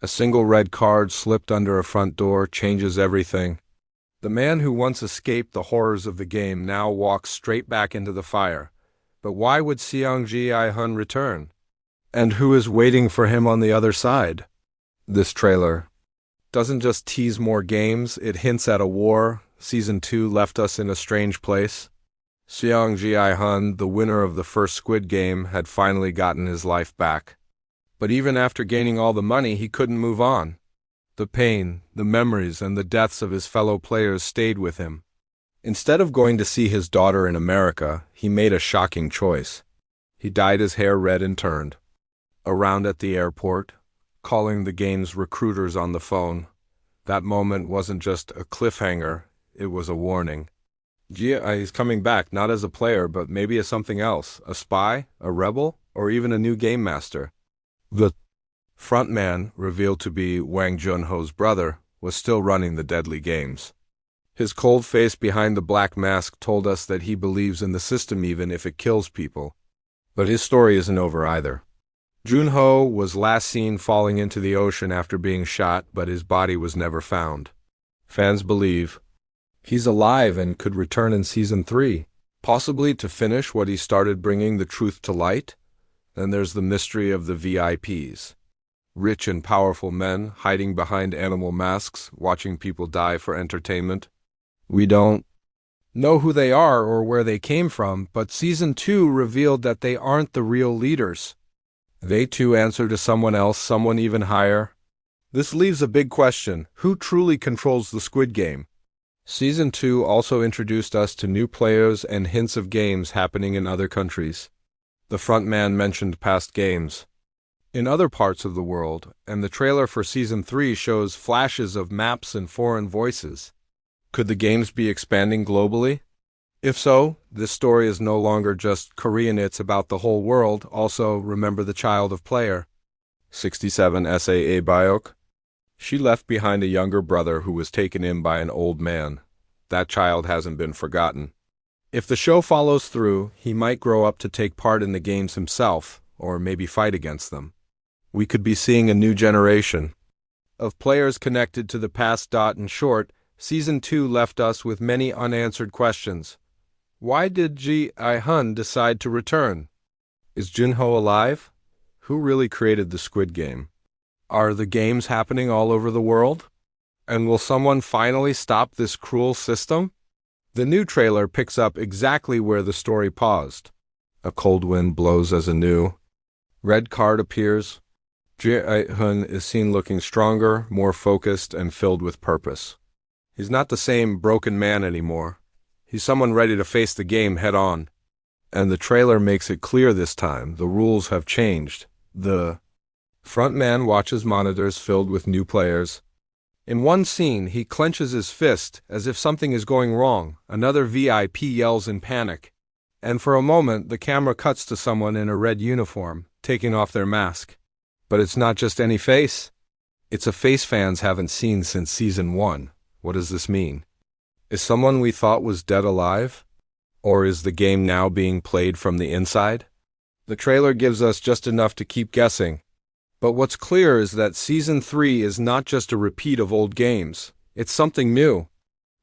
A single red card slipped under a front door changes everything. The man who once escaped the horrors of the game now walks straight back into the fire. But why would Seong-ji I-hun return? And who is waiting for him on the other side? This trailer doesn't just tease more games, it hints at a war. Season 2 left us in a strange place. Seong-ji I-hun, the winner of the first Squid Game, had finally gotten his life back. But even after gaining all the money, he couldn't move on. The pain, the memories, and the deaths of his fellow players stayed with him. Instead of going to see his daughter in America, he made a shocking choice. He dyed his hair red and turned around at the airport, calling the game's recruiters on the phone. That moment wasn't just a cliffhanger, it was a warning. He's coming back, not as a player, but maybe as something else. A spy, a rebel, or even a new game master. The frontman, revealed to be Wang Junho's brother, was still running the deadly games. His cold face behind the black mask told us that he believes in the system even if it kills people. But his story isn't over either. Junho was last seen falling into the ocean after being shot, but his body was never found. Fans believe he's alive and could return in Season 3, possibly to finish what he started, bringing the truth to light. Then there's the mystery of the VIPs. Rich and powerful men hiding behind animal masks, watching people die for entertainment. We don't know who they are or where they came from, but Season 2 revealed that they aren't the real leaders. They too answer to someone else, someone even higher. This leaves a big question: who truly controls the Squid Game? Season 2 also introduced us to new players and hints of games happening in other countries. The frontman mentioned past games in other parts of the world, and the trailer for Season 3 shows flashes of maps and foreign voices. Could the games be expanding globally? If so, this story is no longer just Korean, it's about the whole world. Also, remember the child of player 67 SAA Biok. She left behind a younger brother who was taken in by an old man. That child hasn't been forgotten. If the show follows through, he might grow up to take part in the games himself, or maybe fight against them. We could be seeing a new generation of players connected to the past. In short, Season 2 left us with many unanswered questions. Why did Ji I-hun decide to return? Is Junho alive? Who really created the Squid Game? Are the games happening all over the world? And will someone finally stop this cruel system? The new trailer picks up exactly where the story paused. A cold wind blows as a new red card appears. Ji I-hun is seen looking stronger, more focused, and filled with purpose. He's not the same broken man anymore. He's someone ready to face the game head on. And the trailer makes it clear this time the rules have changed. The frontman watches monitors filled with new players. In one scene, he clenches his fist as if something is going wrong. Another VIP yells in panic. And for a moment, the camera cuts to someone in a red uniform, taking off their mask. But it's not just any face. It's a face fans haven't seen since Season 1. What does this mean? Is someone we thought was dead alive? Or is the game now being played from the inside? The trailer gives us just enough to keep guessing. But what's clear is that Season 3 is not just a repeat of old games. It's something new.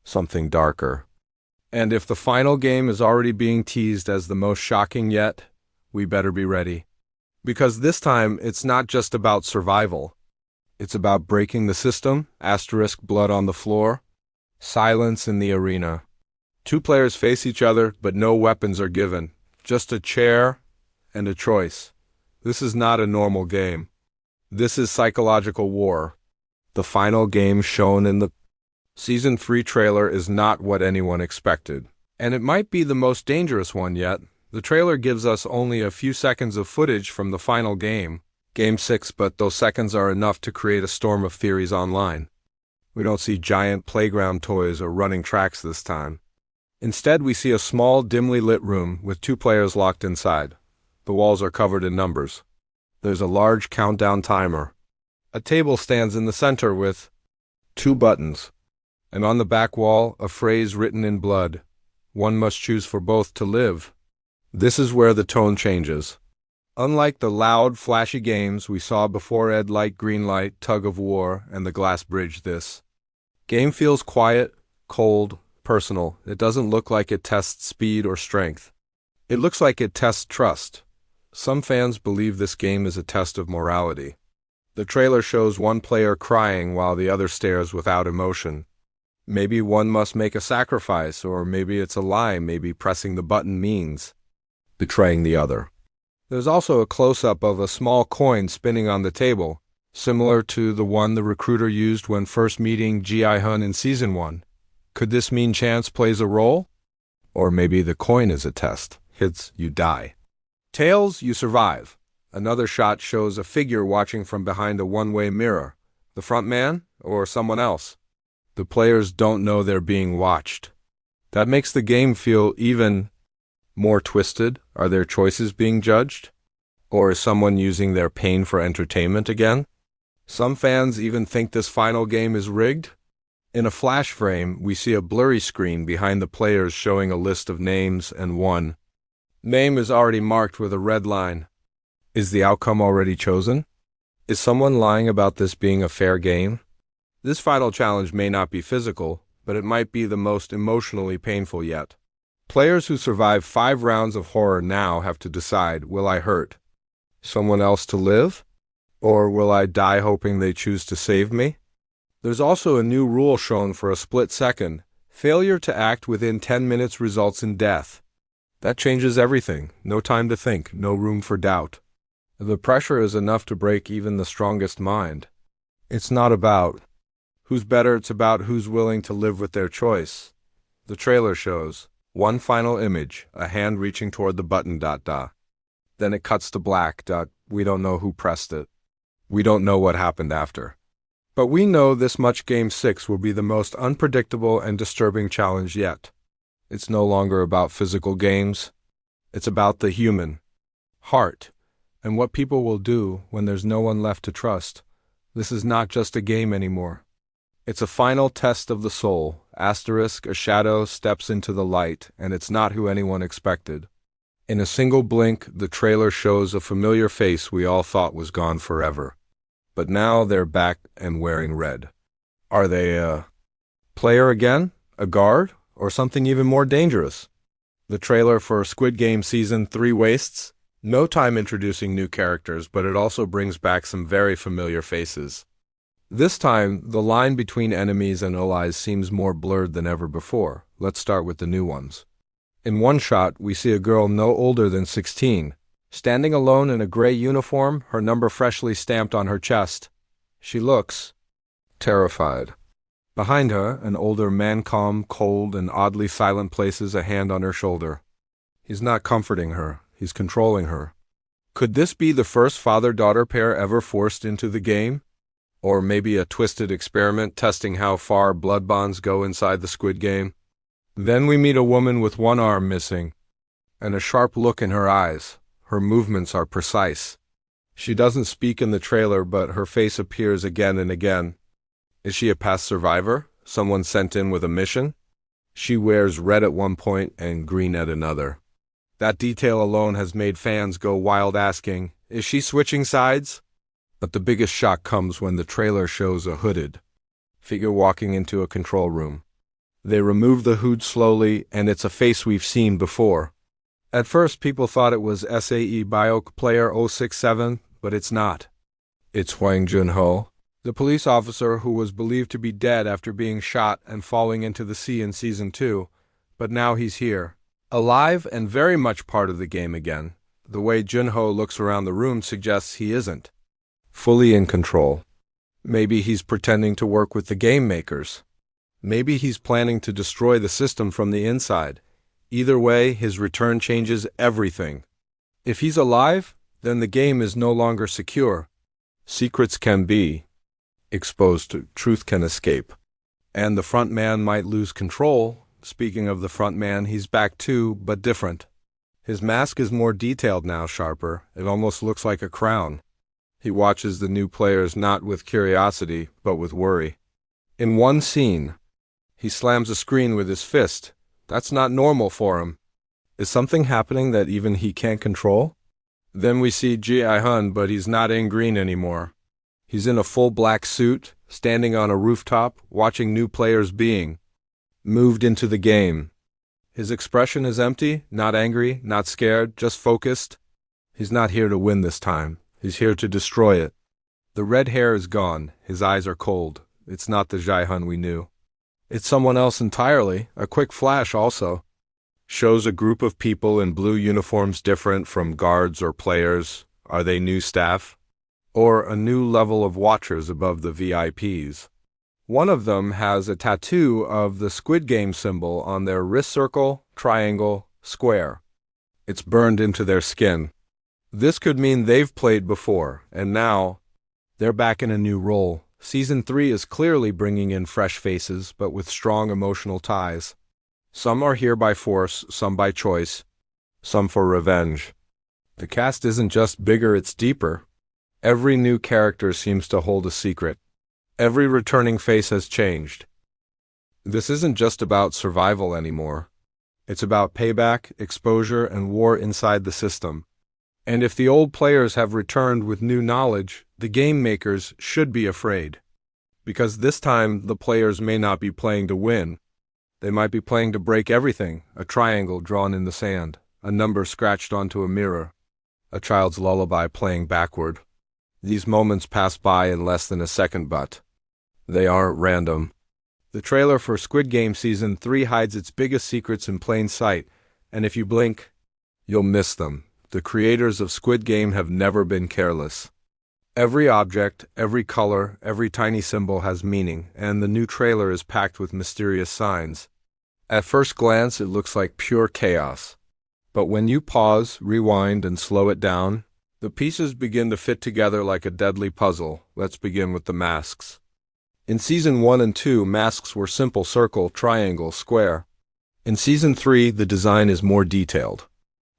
Something darker. And if the final game is already being teased as the most shocking yet, we better be ready. Because this time, it's not just about survival. It's about breaking the system, blood on the floor, silence in the arena. Two players face each other, but no weapons are given. Just a chair and a choice. This is not a normal game. This is psychological war. The final game shown in the Season 3 trailer is not what anyone expected. And it might be the most dangerous one yet. The trailer gives us only a few seconds of footage from the final game, Game 6, but those seconds are enough to create a storm of theories online. We don't see giant playground toys or running tracks this time. Instead, we see a small, dimly lit room with two players locked inside. The walls are covered in numbers. There's a large countdown timer. A table stands in the center with two buttons. And on the back wall, a phrase written in blood. One must choose for both to live. This is where the tone changes. Unlike the loud, flashy games we saw before, red light, green light, tug of war, and the glass bridge, this game feels quiet, cold, personal. It doesn't look like it tests speed or strength. It looks like it tests trust. Some fans believe this game is a test of morality. The trailer shows one player crying while the other stares without emotion. Maybe one must make a sacrifice, or maybe it's a lie. Maybe pressing the button means betraying the other. There's also a close-up of a small coin spinning on the table, similar to the one the recruiter used when first meeting Ji-hun in Season 1. Could this mean chance plays a role? Or maybe the coin is a test. Hits, you die. Tails, you survive. Another shot shows a figure watching from behind a one-way mirror. The front man, or someone else? The players don't know they're being watched. That makes the game feel even more twisted. Are their choices being judged? Or is someone using their pain for entertainment again? Some fans even think this final game is rigged. In a flash frame, we see a blurry screen behind the players showing a list of names, and one name is already marked with a red line. Is the outcome already chosen? Is someone lying about this being a fair game? This final challenge may not be physical, but it might be the most emotionally painful yet. Players who survive 5 rounds of horror now have to decide, will I hurt someone else to live? Or will I die hoping they choose to save me? There's also a new rule shown for a split second. Failure to act within 10 minutes results in death. That changes everything. No time to think, no room for doubt. The pressure is enough to break even the strongest mind. It's not about who's better, it's about who's willing to live with their choice. The trailer shows one final image, a hand reaching toward the button, ... Then it cuts to black, ... We don't know who pressed it. We don't know what happened after. But we know this much: Game 6 will be the most unpredictable and disturbing challenge yet. It's no longer about physical games. It's about the human heart and what people will do when there's no one left to trust. This is not just a game anymore. It's a final test of the soul. Asterisk, a shadow steps into the light, and it's not who anyone expected. In a single blink, the trailer shows a familiar face we all thought was gone forever. But now they're back and wearing red. Are they a player again? A guard? Or something even more dangerous? The trailer for Squid Game Season 3 wastes no time introducing new characters, but it also brings back some very familiar faces. This time, the line between enemies and allies seems more blurred than ever before. Let's start with the new ones. In one shot, we see a girl no older than 16, standing alone in a gray uniform, her number freshly stamped on her chest. She looks terrified. Behind her, an older man, calm, cold, and oddly silent, places a hand on her shoulder. He's not comforting her, he's controlling her. Could this be the first father-daughter pair ever forced into the game? Or maybe a twisted experiment testing how far blood bonds go inside the Squid Game? Then we meet a woman with one arm missing, and a sharp look in her eyes. Her movements are precise. She doesn't speak in the trailer, but her face appears again and again. Is she a past survivor? Someone sent in with a mission? She wears red at one point and green at another. That detail alone has made fans go wild, asking, is she switching sides? But the biggest shock comes when the trailer shows a hooded figure walking into a control room. They remove the hood slowly, and it's a face we've seen before. At first, people thought it was SAE Bioc player 067, but it's not. It's Hwang Jun-ho, the police officer who was believed to be dead after being shot and falling into the sea in Season 2, but now he's here, alive and very much part of the game again. The way Jun-ho looks around the room suggests he isn't fully in control. Maybe he's pretending to work with the game makers. Maybe he's planning to destroy the system from the inside. Either way, his return changes everything. If he's alive, then the game is no longer secure. Secrets can be exposed, truth can escape. And the front man might lose control. Speaking of the front man, he's back too, but different. His mask is more detailed now, sharper. It almost looks like a crown. He watches the new players not with curiosity, but with worry. In one scene, he slams a screen with his fist. That's not normal for him. Is something happening that even he can't control? Then we see Ji-hun, but he's not in green anymore. He's in a full black suit, standing on a rooftop, watching new players being moved into the game. His expression is empty, not angry, not scared, just focused. He's not here to win this time. He's here to destroy it. The red hair is gone. His eyes are cold. It's not the Ji-hun we knew. It's someone else entirely. A quick flash also shows a group of people in blue uniforms different from guards or players. Are they new staff? Or a new level of watchers above the VIPs? One of them has a tattoo of the Squid Game symbol on their wrist circle, triangle, square. It's burned into their skin. This could mean they've played before, and now they're back in a new role. Season 3 is clearly bringing in fresh faces, but with strong emotional ties. Some are here by force, some by choice, some for revenge. The cast isn't just bigger, it's deeper. Every new character seems to hold a secret. Every returning face has changed. This isn't just about survival anymore. It's about payback, exposure, and war inside the system. And if the old players have returned with new knowledge, the game makers should be afraid. Because this time, the players may not be playing to win. They might be playing to break everything: a triangle drawn in the sand, a number scratched onto a mirror, a child's lullaby playing backward. These moments pass by in less than a second, but they aren't random. The trailer for Squid Game Season 3 hides its biggest secrets in plain sight, and if you blink, you'll miss them. The creators of Squid Game have never been careless. Every object, every color, every tiny symbol has meaning, and the new trailer is packed with mysterious signs. At first glance, it looks like pure chaos. But when you pause, rewind, and slow it down, the pieces begin to fit together like a deadly puzzle. Let's begin with the masks. In Season 1 and 2, masks were simple: circle, triangle, square. In Season 3, the design is more detailed.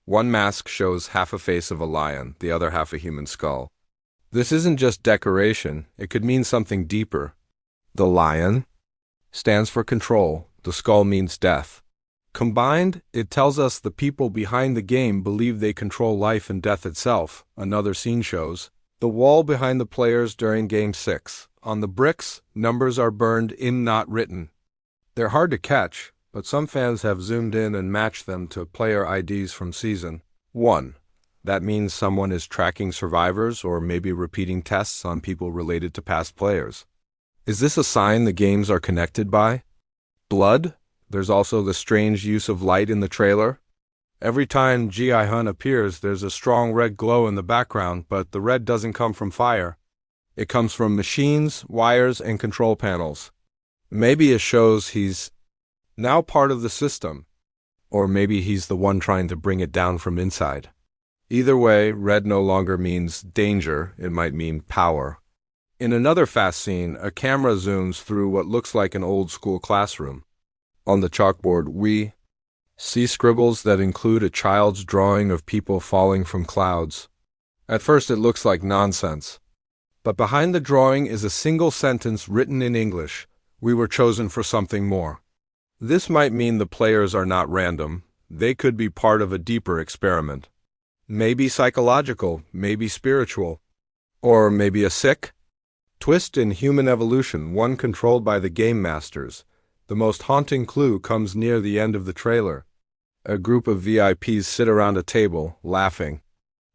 One mask shows half a face of a lion, the other half a human skull. This isn't just decoration, it could mean something deeper. The lion stands for control, the skull means death. Combined, it tells us the people behind the game believe they control life and death itself. Another scene shows the wall behind the players during Game 6. On the bricks, numbers are burned in, not written. They're hard to catch, but some fans have zoomed in and matched them to player IDs from Season 1. That means someone is tracking survivors or maybe repeating tests on people related to past players. Is this a sign the games are connected by blood? There's also the strange use of light in the trailer. Every time Ji-hun appears, there's a strong red glow in the background, but the red doesn't come from fire. It comes from machines, wires, and control panels. Maybe it shows he's now part of the system, or maybe he's the one trying to bring it down from inside. Either way, red no longer means danger, it might mean power. In another fast scene, a camera zooms through what looks like an old-school classroom. On the chalkboard, we see scribbles that include a child's drawing of people falling from clouds. At first it looks like nonsense. But behind the drawing is a single sentence written in English: "We were chosen for something more." This might mean the players are not random. They could be part of a deeper experiment. Maybe psychological, maybe spiritual, or maybe a sick twist in human evolution, one controlled by the game masters. The most haunting clue comes near the end of the trailer. A group of VIPs sit around a table, laughing.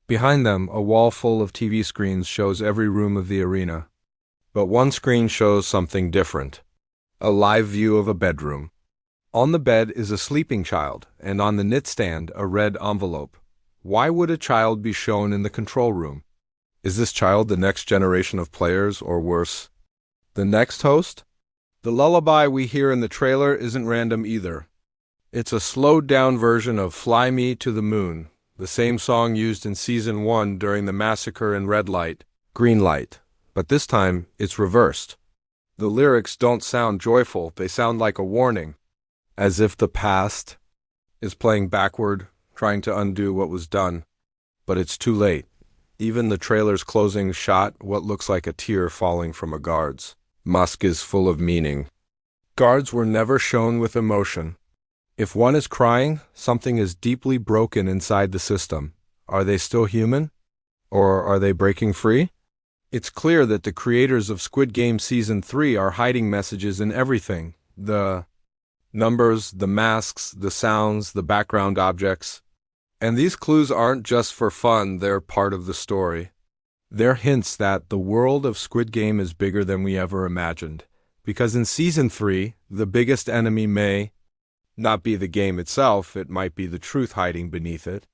Behind them, a wall full of TV screens shows every room of the arena. But one screen shows something different. A live view of a bedroom. On the bed is a sleeping child, and on the nightstand, a red envelope. Why would a child be shown in the control room? Is this child the next generation of players, or worse, the next host? The lullaby we hear in the trailer isn't random either. It's a slowed-down version of "Fly Me to the Moon," the same song used in Season 1 during the massacre in red light, green light. But this time, it's reversed. The lyrics don't sound joyful, they sound like a warning, as if the past is playing backward, trying to undo what was done. But it's too late. Even the trailer's closing shot, what looks like a tear falling from a guard's musk, is full of meaning. Guards were never shown with emotion. If one is crying, something is deeply broken inside the system. Are they still human? Or are they breaking free? It's clear that the creators of Squid Game Season 3 are hiding messages in everything. The numbers, the masks, the sounds, the background objects. And these clues aren't just for fun, they're part of the story. They're hints that the world of Squid Game is bigger than we ever imagined. Because in Season 3, the biggest enemy may not be the game itself, it might be the truth hiding beneath it.